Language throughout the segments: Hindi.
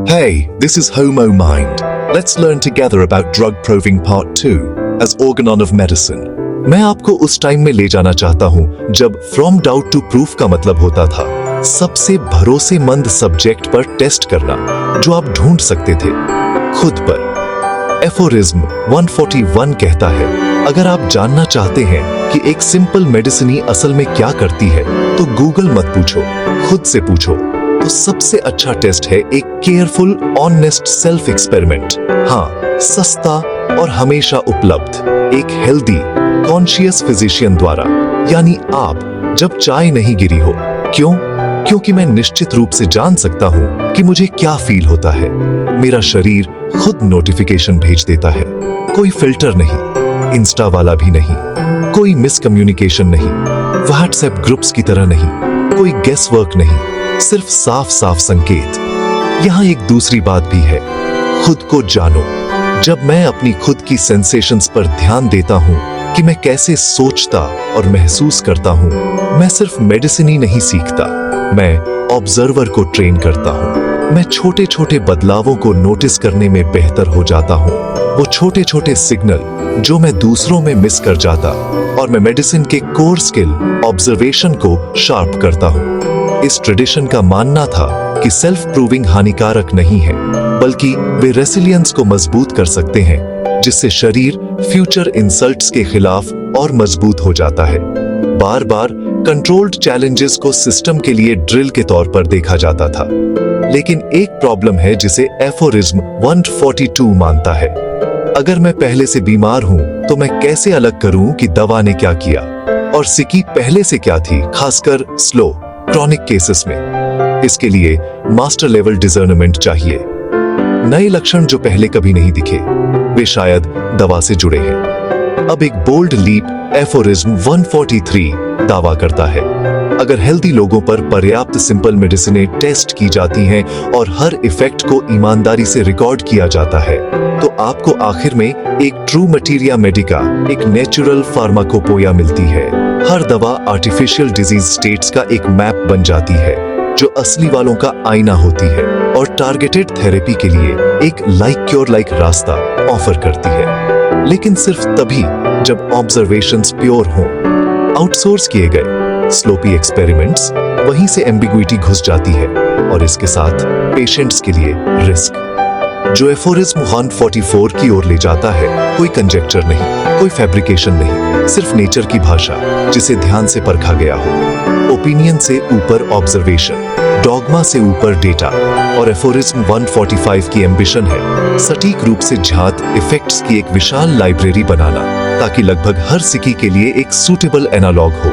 Hey, this is Homo Mind. Let's learn together about drug proving part 2 as organon of medicine. मैं आपको उस टाइम में ले जाना चाहता हूं जब फ्रॉम डाउट टू प्रूफ का मतलब होता था सबसे भरोसेमंद सब्जेक्ट पर टेस्ट करना जो आप ढूंढ सकते थे खुद पर। एफोरिज्म 141 कहता है, अगर आप जानना चाहते हैं कि एक सिंपल मेडिसिन असल में क्या करती है तो गूगल मत पूछो, खुद से पूछो। तो सबसे अच्छा टेस्ट है एक केयरफुल ऑनेस्ट सेल्फ एक्सपेरिमेंट। हाँ, सस्ता और हमेशा उपलब्ध एक हेल्दी कॉन्शियस फिजिशियन द्वारा, यानी आप जब चाय नहीं गिरी हो। क्यों? क्योंकि मैं निश्चित रूप से जान सकता हूं कि मुझे क्या फील होता है। मेरा शरीर खुद नोटिफिकेशन भेज देता है, कोई फिल्टर नहीं, इंस्टा वाला भी नहीं, कोई मिसकम्युनिकेशन नहीं, व्हाट्सएप ग्रुप्स की तरह नहीं, कोई गेस वर्क नहीं, सिर्फ साफ साफ संकेत। यहां एक दूसरी बात भी है, खुद को जानो। जब मैं अपनी खुद की सेंसेशंस पर ध्यान देता हूं कि मैं कैसे सोचता और महसूस करता हूं, मैं सिर्फ मेडिसिन ही नहीं सीखता, मैं ऑब्जर्वर को ट्रेन करता हूं। मैं छोटे छोटे बदलावों को नोटिस करने में बेहतर हो जाता हूं, वो छोटे छोटे सिग्नल जो मैं दूसरों में मिस कर जाता, और मैं मेडिसिन के कोर स्किल ऑब्जर्वेशन को शार्प करता हूं। इस ट्रेडिशन का मानना था कि सेल्फ प्रूविंग हानिकारक नहीं है, बल्कि वे रेसिलियंस को मजबूत कर सकते हैं, जिससे शरीर फ्यूचर इंसल्ट्स के खिलाफ और मजबूत हो जाता है। बार बार कंट्रोल्ड चैलेंजेस को सिस्टम के लिए ड्रिल के तौर पर देखा जाता था। लेकिन एक प्रॉब्लम है जिसे एफोरिज्म 142 मानता है। अगर मैं पहले से बीमार हूं तो मैं कैसे अलग करूं कि दवा ने क्या किया और सिकी पहले से क्या थी, खासकर स्लो क्रॉनिक केसेस में। इसके लिए मास्टर लेवल डिसर्नमेंट चाहिए। नए लक्षण जो पहले कभी नहीं दिखे, वे शायद दवा से जुड़े हैं। अब एक बोल्ड लीप एफोरिज्म 143 दावा करता है, अगर हेल्दी लोगों पर पर्याप्त सिंपल मेडिसिनें टेस्ट की जाती हैं और हर इफेक्ट को ईमानदारी से रिकॉर्ड किया जाता है, तो आपको आखिर में एक ट्रू मटीरिया मेडिका, एक नेचुरल फार्माकोपोया मिलती है। हर दवा आर्टिफिशियल डिजीज स्टेट्स का एक मैप बन जाती है जो असली वालों का आईना होती है, और टारगेटेड थेरेपी के लिए एक लाइक क्योर लाइक रास्ता ऑफर करती है। लेकिन सिर्फ तभी जब ऑब्जर्वेशंस प्योर हों, आउटसोर्स किए गए स्लोपी एक्सपेरिमेंट्स, वहीं से एम्बिग्विटी घुस जाती है, और इसके साथ पेशेंट्स के लिए रिस्क। जो एफोरिज्म 144 की ओर ले जाता है, कोई कंजेक्चर नहीं, कोई फैब्रिकेशन नहीं, सिर्फ नेचर की भाषा जिसे ध्यान से परखा गया हो। ओपिनियन से ऊपर ऑब्जर्वेशन, डॉगमा से ऊपर डेटा। और एफोरिज्म 145 की एम्बिशन है सटीक रूप से झात इफेक्ट्स की एक विशाल लाइब्रेरी बनाना, ताकि लगभग हर सिकी के लिए एक सूटेबल एनालॉग हो।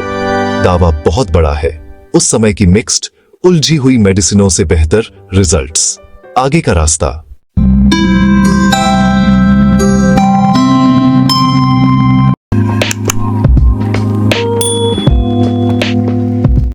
दावा बहुत बड़ा है, उस समय की मिक्स्ड उलझी हुई मेडिसिनों से बेहतर रिजल्ट्स। आगे का रास्ता